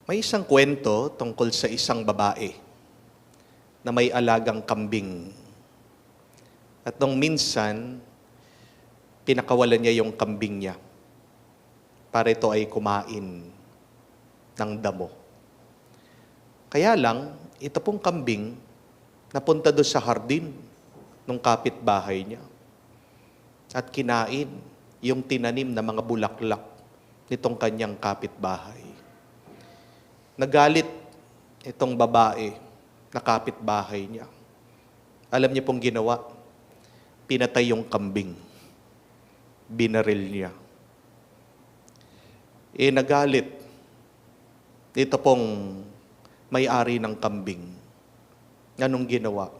May isang kwento tungkol sa isang babae na may alagang kambing. At nung minsan, pinakawalan niya yung kambing niya para ito ay kumain ng damo. Kaya lang, ito pong kambing napunta doon sa hardin ng kapitbahay niya at kinain yung tinanim na mga bulaklak nitong kanyang kapitbahay. Nagalit itong babae na kapitbahay niya. Alam niyo pong ginawa? Pinatay yung kambing. Binaril niya. Nagalit ito pong may-ari ng kambing. Anong ginawa?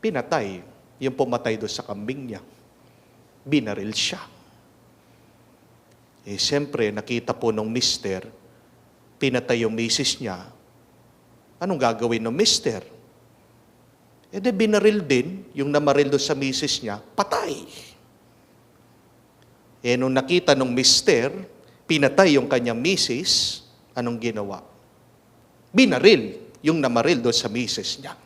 Pinatay yung pumatay doon sa kambing niya. Binaril siya. Siyempre, nakita po nung mister, pinatay yung misis niya. Anong gagawin ng mister? Binaril din yung namaril doon sa misis niya, patay. Nung nakita nung mister, pinatay yung kanyang misis, anong ginawa? Binaril yung namaril doon sa misis niya.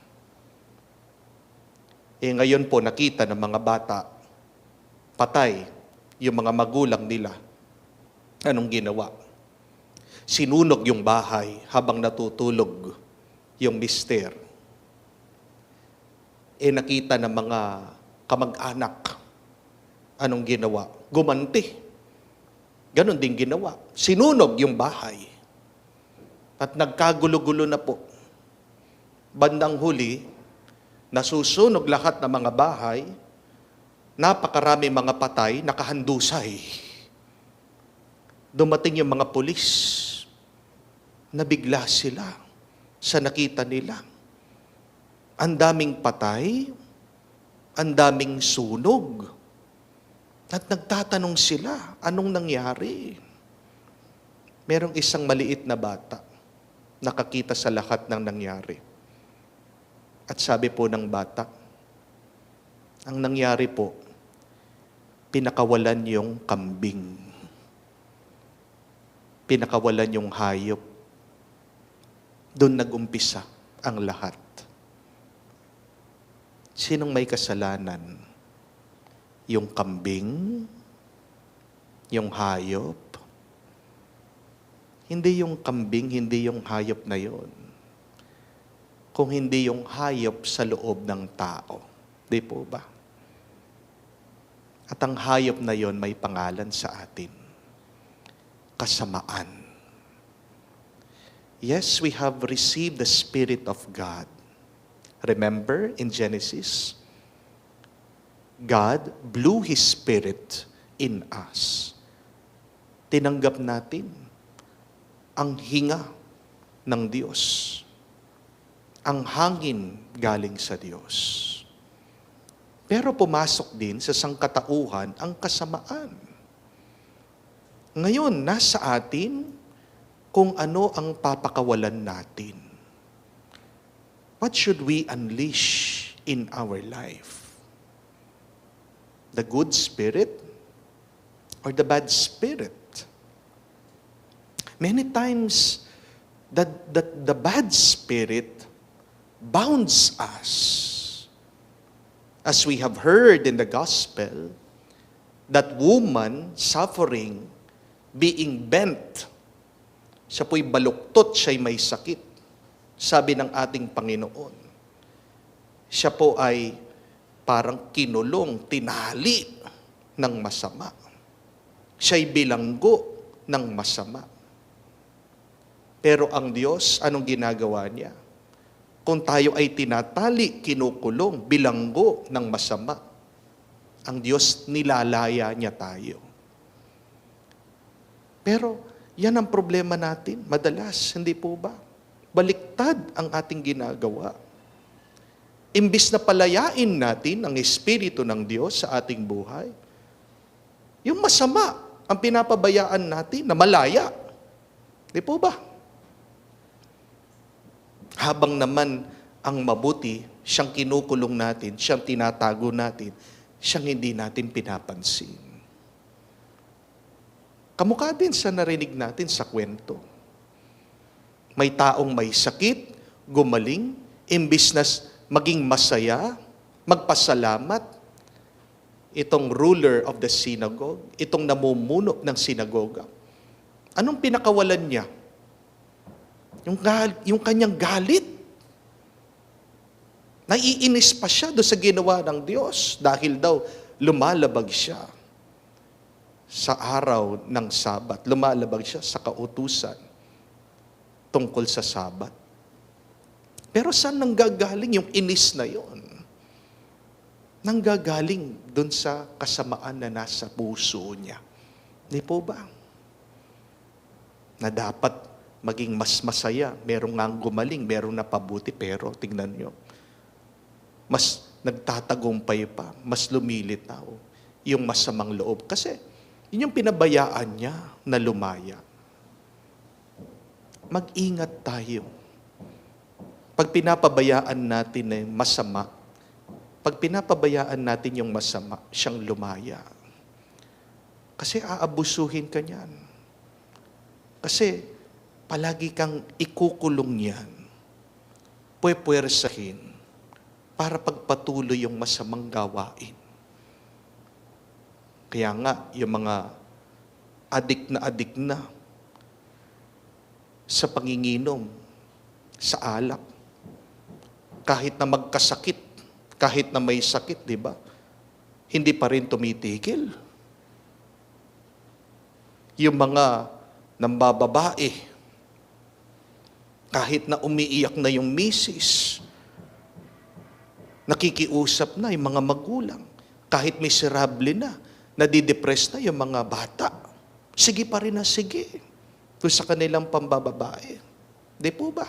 Ngayon po nakita ng mga bata, patay yung mga magulang nila. Anong ginawa? Sinunog yung bahay habang natutulog yung mister. Nakita ng mga kamag-anak. Anong ginawa? Gumanti. Ganon din ginawa. Sinunog yung bahay. At nagkagulo-gulo na po. Bandang huli, nasusunog lahat ng mga bahay, napakarami mga patay, nakahandusay. Dumating yung mga pulis. Nabigla sila sa nakita nila. Ang daming patay, ang daming sunog. At nagtatanong sila, anong nangyari? Merong isang maliit na bata, nakakita sa lahat ng nangyari. At sabi po ng bata, ang nangyari po, pinakawalan yung kambing. Pinakawalan yung hayop. Doon nag-umpisa ang lahat. Sinong may kasalanan? Yung kambing? Yung hayop? Hindi yung kambing, hindi yung hayop na yon. Kung hindi yung hayop sa loob ng tao. Di po ba? At ang hayop na yon may pangalan sa atin. Kasamaan. Yes, we have received the Spirit of God. Remember in Genesis, God blew His Spirit in us. Tinanggap natin ang hinga ng Diyos. Ang hangin galing sa Diyos. Pero pumasok din sa sangkatauhan ang kasamaan. Ngayon, nasa atin kung ano ang papakawalan natin. What should we unleash in our life? The good spirit or the bad spirit? Many times, the bad spirit bounds us. As we have heard in the gospel, that woman suffering, being bent, siya po'y baluktot, siya'y may sakit. Sabi ng ating Panginoon, siya po ay parang kinulong, tinali ng masama. Siya'y bilanggo ng masama. Pero ang Diyos, anong ginagawa niya? Kung tayo ay tinatali, kinukulong, bilanggo ng masama, ang Diyos nilalaya niya tayo. Pero yan ang problema natin, madalas, hindi po ba? Baliktad ang ating ginagawa. Imbis na palayain natin ang Espiritu ng Diyos sa ating buhay, yung masama ang pinapabayaan natin na malaya. Di po ba? Habang naman ang mabuti, siyang kinukulong natin, siyang tinatago natin, siyang hindi natin pinapansin. Kamukha din sa narinig natin sa kwento. May taong may sakit, gumaling, imbis na maging masaya, magpasalamat, itong ruler of the synagogue, itong namumuno ng sinagoga, anong pinakawalan niya? Yung kanyang galit. Naiinis pa siya doon sa ginawa ng Diyos dahil daw lumalabag siya sa araw ng Sabat. Lumalabag siya sa kautusan tungkol sa Sabat. Pero saan nanggagaling yung inis na yon? Nanggagaling doon sa kasamaan na nasa puso niya. Hindi po ba? Na dapat maging mas masaya. Merong nga gumaling, merong napabuti, pero tingnan nyo, mas nagtatagumpay pa, mas lumilitaw yung masamang loob. Kasi yun yung pinabayaan niya na lumaya. Mag-ingat tayo. Pag pinapabayaan natin na masama, pag pinapabayaan natin yung masama, siyang lumaya. Kasi aabusuhin ka niyan. Kasi palagi kang ikukulong niyan. Puwersahin para pagpatuloy yung masamang gawain. Kaya nga, yung mga adik na sa panginginom, sa alak, kahit na magkasakit, kahit na may sakit, di ba? Hindi pa rin tumitigil. Yung mga nambababae, kahit na umiiyak na yung misis, nakikiusap na yung mga magulang, kahit miserable na, nadidepress na yung mga bata, sige pa rin na sige, kung sa kanilang pambababae. Di po ba?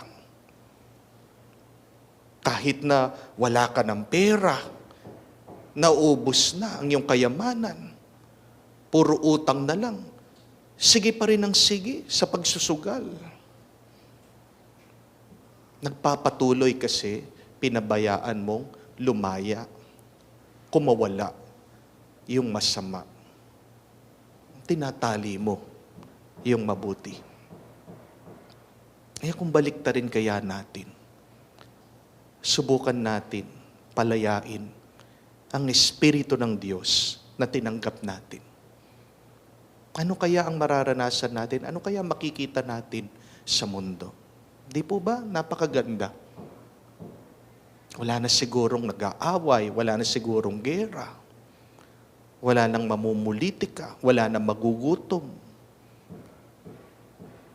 Kahit na wala ka ng pera, naubos na ang iyong kayamanan, puro utang na lang, sige pa rin ang sige sa pagsusugal. Nagpapatuloy kasi, pinabayaan mong lumaya, kumawala yung masama. Tinatali mo yung mabuti. Kaya kung baliktarin kaya natin, subukan natin palayain ang Espiritu ng Diyos na tinanggap natin. Ano kaya ang mararanasan natin? Ano kaya makikita natin sa mundo? Di po ba? Napakaganda. Wala na sigurong nag-aaway, wala na sigurong gera, wala nang mamumulitika, wala nang magugutom,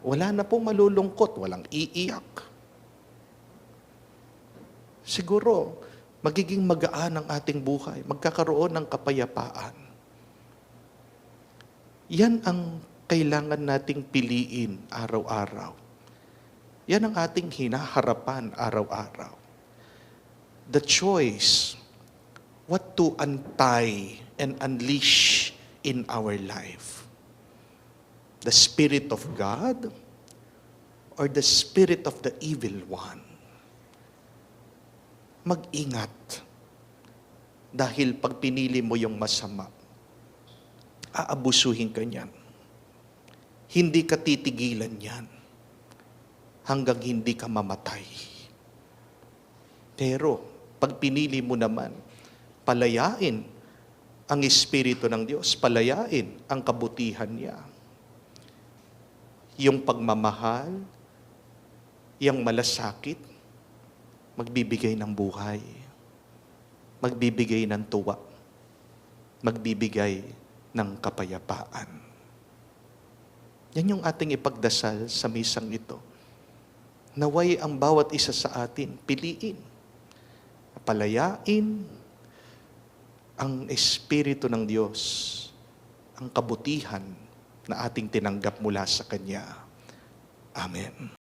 wala na pong malulungkot, walang iiyak. Siguro, magiging magaan ang ating buhay, magkakaroon ng kapayapaan. Yan ang kailangan nating piliin araw-araw. Yan ang ating hinaharapan araw-araw. The choice, what to untie and unleash in our life. The Spirit of God or the spirit of the evil one. Mag-ingat. Dahil pag pinili mo yung masama, aabusuhin ka niyan. Hindi ka titigilan yan hanggang hindi ka mamatay. Pero, pag pinili mo naman, palayain ang Espiritu ng Diyos, palayain ang kabutihan niya. Yung pagmamahal, yung malasakit, magbibigay ng buhay, magbibigay ng tuwa, magbibigay ng kapayapaan. Yan yung ating ipagdasal sa misang ito. Naway ang bawat isa sa atin, piliin, palayain ang Espiritu ng Diyos, ang kabutihan na ating tinanggap mula sa Kanya. Amen.